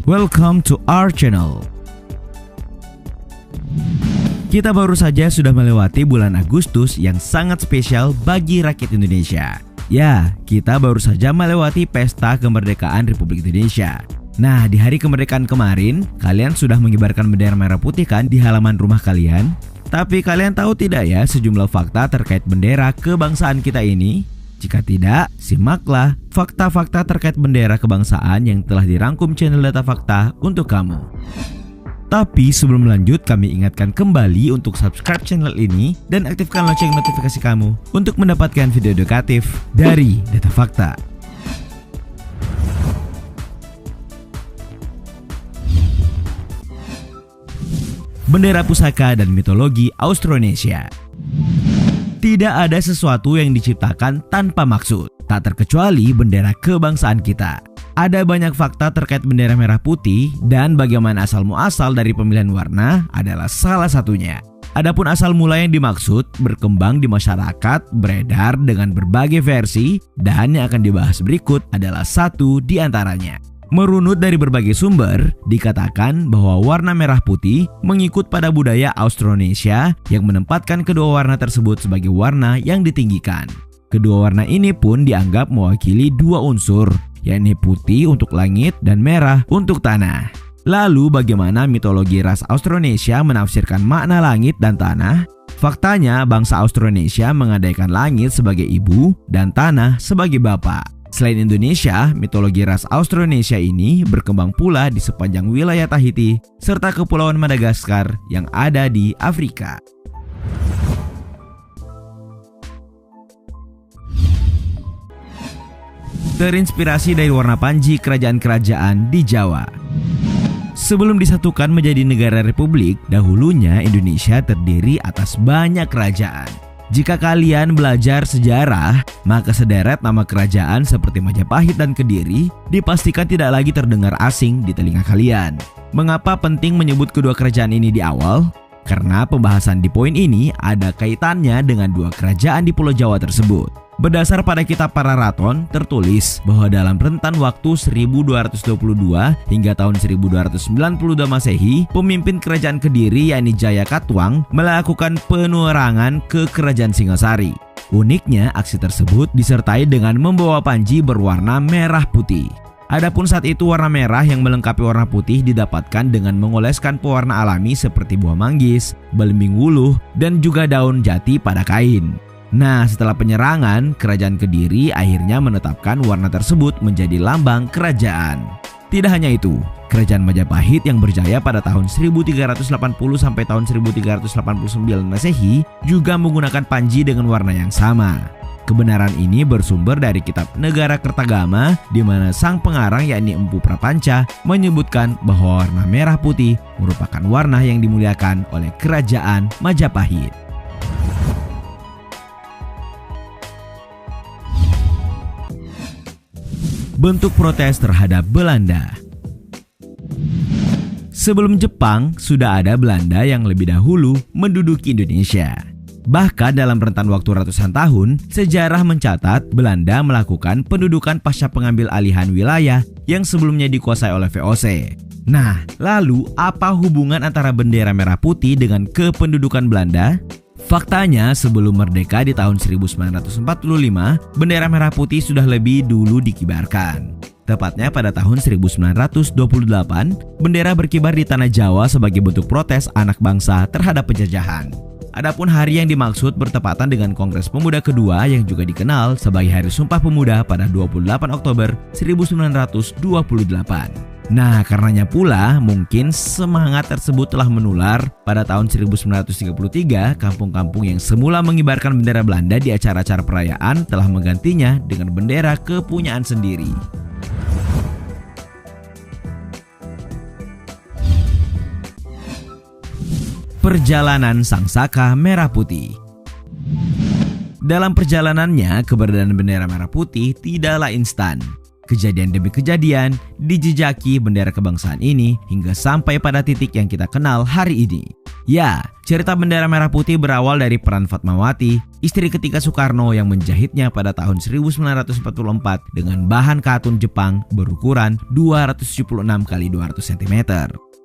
Welcome to our channel. Kita baru saja sudah melewati bulan Agustus yang sangat spesial bagi rakyat Indonesia. Ya, kita baru saja melewati Pesta Kemerdekaan Republik Indonesia. Nah, di hari kemerdekaan kemarin, kalian sudah mengibarkan bendera merah putih kan di halaman rumah kalian? Tapi kalian tahu tidak ya sejumlah fakta terkait bendera kebangsaan kita ini? Jika tidak, simaklah fakta-fakta terkait bendera kebangsaan yang telah dirangkum channel Data Fakta untuk kamu. Tapi sebelum lanjut, kami ingatkan kembali untuk subscribe channel ini dan aktifkan lonceng notifikasi kamu untuk mendapatkan video edukatif dari Data Fakta. Bendera pusaka dan mitologi Austronesia. Tidak ada sesuatu yang diciptakan tanpa maksud, tak terkecuali bendera kebangsaan kita. Ada banyak fakta terkait bendera merah putih dan bagaimana asal muasal dari pemilihan warna adalah salah satunya. Adapun asal mula yang dimaksud berkembang di masyarakat, beredar dengan berbagai versi, dan yang akan dibahas berikut adalah satu di antaranya. Merunut dari berbagai sumber, dikatakan bahwa warna merah putih mengikut pada budaya Austronesia yang menempatkan kedua warna tersebut sebagai warna yang ditinggikan. Kedua warna ini pun dianggap mewakili dua unsur, yakni putih untuk langit dan merah untuk tanah. Lalu bagaimana mitologi ras Austronesia menafsirkan makna langit dan tanah? Faktanya bangsa Austronesia mengandaikan langit sebagai ibu dan tanah sebagai bapak. Selain Indonesia, mitologi ras Austronesia ini berkembang pula di sepanjang wilayah Tahiti serta Kepulauan Madagaskar yang ada di Afrika. Terinspirasi dari warna panji kerajaan-kerajaan di Jawa. Sebelum disatukan menjadi negara republik, dahulunya Indonesia terdiri atas banyak kerajaan. Jika kalian belajar sejarah, maka sederet nama kerajaan seperti Majapahit dan Kediri dipastikan tidak lagi terdengar asing di telinga kalian. Mengapa penting menyebut kedua kerajaan ini di awal? Karena pembahasan di poin ini ada kaitannya dengan dua kerajaan di Pulau Jawa tersebut. Berdasar pada kitab Pararaton, tertulis bahwa dalam rentan waktu 1222 hingga tahun 1292 Masehi, pemimpin kerajaan Kediri yakni Jaya Katuang melakukan penerangan ke kerajaan Singasari. Uniknya, aksi tersebut disertai dengan membawa panji berwarna merah putih. Adapun saat itu warna merah yang melengkapi warna putih didapatkan dengan mengoleskan pewarna alami seperti buah manggis, belimbing wuluh, dan juga daun jati pada kain. Nah, setelah penyerangan, kerajaan Kediri akhirnya menetapkan warna tersebut menjadi lambang kerajaan. Tidak hanya itu, kerajaan Majapahit yang berjaya pada tahun 1380 sampai tahun 1389 Masehi juga menggunakan panji dengan warna yang sama. Kebenaran ini bersumber dari kitab Negara Kertagama di mana sang pengarang yakni Empu Prapanca menyebutkan bahwa warna merah putih merupakan warna yang dimuliakan oleh kerajaan Majapahit. Bentuk protes terhadap Belanda. Sebelum Jepang, sudah ada Belanda yang lebih dahulu menduduki Indonesia. Bahkan dalam rentan waktu ratusan tahun, sejarah mencatat Belanda melakukan pendudukan pasca pengambil alihan wilayah yang sebelumnya dikuasai oleh VOC. Nah, lalu apa hubungan antara bendera merah putih dengan kependudukan Belanda? Faktanya, sebelum merdeka di tahun 1945, bendera merah putih sudah lebih dulu dikibarkan. Tepatnya pada tahun 1928, bendera berkibar di tanah Jawa sebagai bentuk protes anak bangsa terhadap penjajahan. Adapun hari yang dimaksud bertepatan dengan Kongres Pemuda kedua yang juga dikenal sebagai Hari Sumpah Pemuda pada 28 Oktober 1928. Nah, karenanya pula mungkin semangat tersebut telah menular pada tahun 1933, kampung-kampung yang semula mengibarkan bendera Belanda di acara-acara perayaan telah menggantinya dengan bendera kepunyaan sendiri. Perjalanan Sang Saka Merah Putih. Dalam perjalanannya, keberadaan bendera merah putih tidaklah instan. Kejadian demi kejadian dijejaki bendera kebangsaan ini hingga sampai pada titik yang kita kenal hari ini. Ya, cerita bendera merah putih berawal dari peran Fatmawati, istri ketiga Soekarno yang menjahitnya pada tahun 1944 dengan bahan katun Jepang berukuran 276 x 200 cm.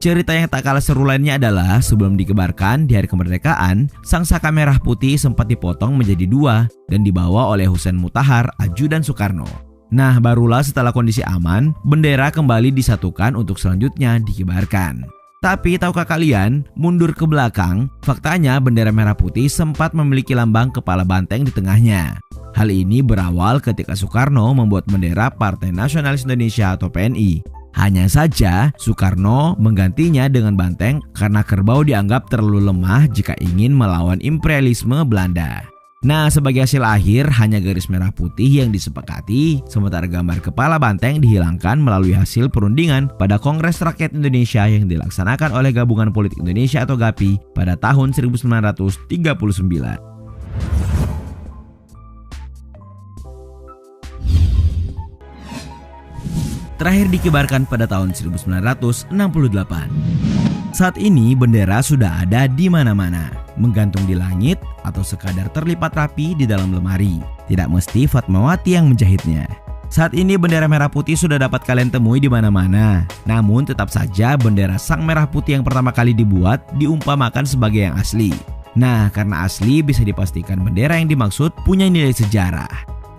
Cerita yang tak kalah seru lainnya adalah sebelum dikebarkan di hari kemerdekaan, sang saka merah putih sempat dipotong menjadi dua dan dibawa oleh Husein Mutahar, ajudan Soekarno. Nah, barulah setelah kondisi aman, bendera kembali disatukan untuk selanjutnya dikibarkan. Tapi tahukah kalian, mundur ke belakang, faktanya bendera merah putih sempat memiliki lambang kepala banteng di tengahnya. Hal ini berawal ketika Soekarno membuat bendera Partai Nasionalis Indonesia atau PNI. Hanya saja, Soekarno menggantinya dengan banteng karena kerbau dianggap terlalu lemah jika ingin melawan imperialisme Belanda. Nah, sebagai hasil akhir hanya garis merah putih yang disepakati, sementara gambar kepala banteng dihilangkan melalui hasil perundingan pada Kongres Rakyat Indonesia yang dilaksanakan oleh Gabungan Politik Indonesia atau GAPI pada tahun 1939. Terakhir dikibarkan pada tahun 1968. Saat ini bendera sudah ada di mana-mana, menggantung di langit atau sekadar terlipat rapi di dalam lemari. Tidak mesti Fatmawati yang menjahitnya. Saat ini bendera merah putih sudah dapat kalian temui di mana-mana. Namun tetap saja bendera sang merah putih yang pertama kali dibuat diumpamakan sebagai yang asli. Nah, karena asli bisa dipastikan bendera yang dimaksud punya nilai sejarah.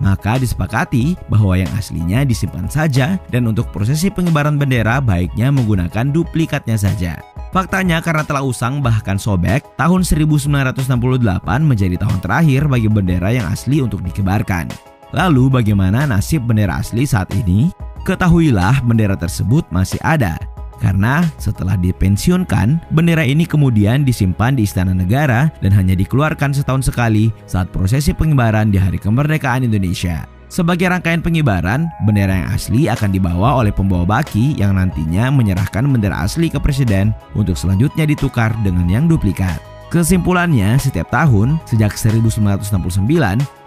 Maka disepakati bahwa yang aslinya disimpan saja dan untuk prosesi pengibaran bendera baiknya menggunakan duplikatnya saja. Faktanya karena telah usang bahkan sobek, tahun 1968 menjadi tahun terakhir bagi bendera yang asli untuk dikibarkan. Lalu bagaimana nasib bendera asli saat ini? Ketahuilah bendera tersebut masih ada. Karena setelah dipensiunkan, bendera ini kemudian disimpan di Istana Negara dan hanya dikeluarkan setahun sekali saat prosesi pengibaran di Hari Kemerdekaan Indonesia. Sebagai rangkaian pengibaran, bendera yang asli akan dibawa oleh pembawa baki yang nantinya menyerahkan bendera asli ke presiden untuk selanjutnya ditukar dengan yang duplikat. Kesimpulannya, setiap tahun sejak 1969,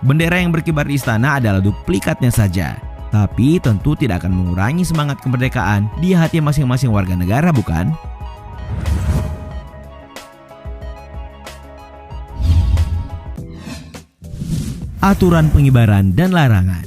bendera yang berkibar di istana adalah duplikatnya saja. Tapi tentu tidak akan mengurangi semangat kemerdekaan di hati masing-masing warga negara, bukan? Aturan pengibaran dan larangan.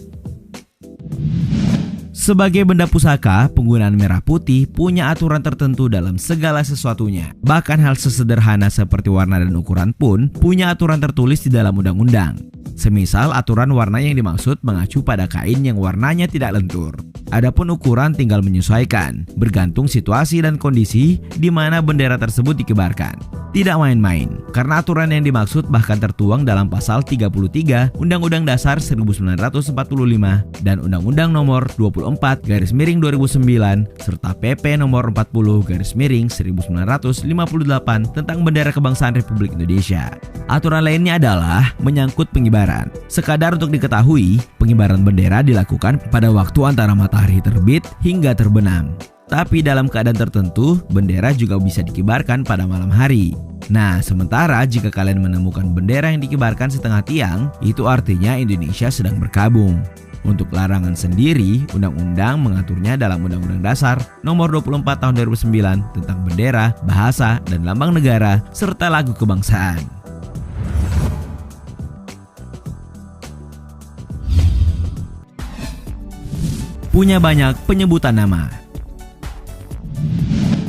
Sebagai benda pusaka, penggunaan merah putih punya aturan tertentu dalam segala sesuatunya. Bahkan hal sesederhana seperti warna dan ukuran pun punya aturan tertulis di dalam undang-undang. Semisal aturan warna yang dimaksud mengacu pada kain yang warnanya tidak lentur. Adapun ukuran tinggal menyesuaikan, bergantung situasi dan kondisi di mana bendera tersebut dikibarkan. Tidak main-main, karena aturan yang dimaksud bahkan tertuang dalam pasal 33 Undang-Undang Dasar 1945 dan Undang-Undang Nomor 24/2009 serta PP Nomor 40/1958 tentang Bendera Kebangsaan Republik Indonesia. Aturan lainnya adalah menyangkut pengibaran. Sekadar untuk diketahui, pengibaran bendera dilakukan pada waktu antara matahari terbit hingga terbenam. Tapi dalam keadaan tertentu, bendera juga bisa dikibarkan pada malam hari. Nah, sementara jika kalian menemukan bendera yang dikibarkan setengah tiang, itu artinya Indonesia sedang berkabung. Untuk larangan sendiri, undang-undang mengaturnya dalam Undang-Undang Dasar Nomor 24 Tahun 2009 tentang bendera, bahasa, dan lambang negara, serta lagu kebangsaan. Punya banyak penyebutan nama.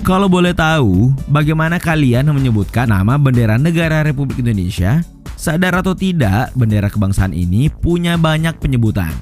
Kalau boleh tahu, bagaimana kalian menyebutkan nama bendera negara Republik Indonesia? Sadar atau tidak, bendera kebangsaan ini punya banyak penyebutan.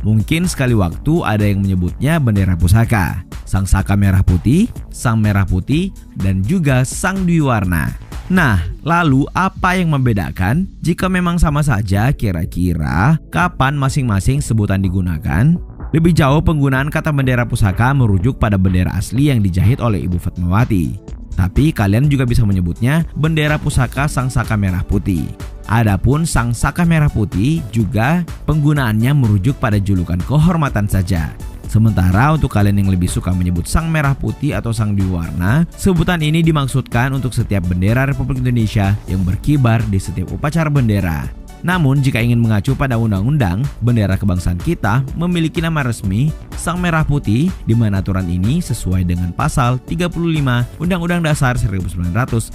Mungkin sekali waktu ada yang menyebutnya bendera pusaka, sang saka merah putih, sang merah putih, dan juga sang dwi warna. Nah, lalu apa yang membedakan? Jika memang sama saja, kira-kira kapan masing-masing sebutan digunakan? Lebih jauh, penggunaan kata bendera pusaka merujuk pada bendera asli yang dijahit oleh Ibu Fatmawati. Tapi kalian juga bisa menyebutnya bendera pusaka sang saka merah putih. Adapun sang saka merah putih juga penggunaannya merujuk pada julukan kehormatan saja. Sementara untuk kalian yang lebih suka menyebut sang merah putih atau sang dwi warna, sebutan ini dimaksudkan untuk setiap bendera Republik Indonesia yang berkibar di setiap upacara bendera. Namun jika ingin mengacu pada undang-undang, bendera kebangsaan kita memiliki nama resmi Sang Merah Putih, di mana aturan ini sesuai dengan pasal 35 Undang-Undang Dasar 1945.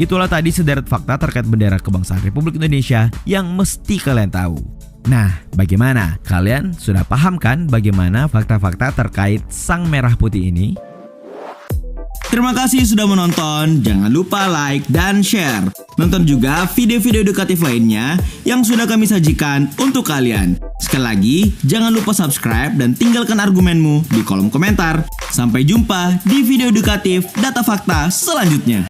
Itulah tadi sederet fakta terkait bendera kebangsaan Republik Indonesia yang mesti kalian tahu. Nah, bagaimana? Kalian sudah paham kan bagaimana fakta-fakta terkait Sang Merah Putih ini? Terima kasih sudah menonton, jangan lupa like dan share. Nonton juga video-video edukatif lainnya yang sudah kami sajikan untuk kalian. Sekali lagi, jangan lupa subscribe dan tinggalkan argumenmu di kolom komentar. Sampai jumpa di video edukatif Data Fakta selanjutnya.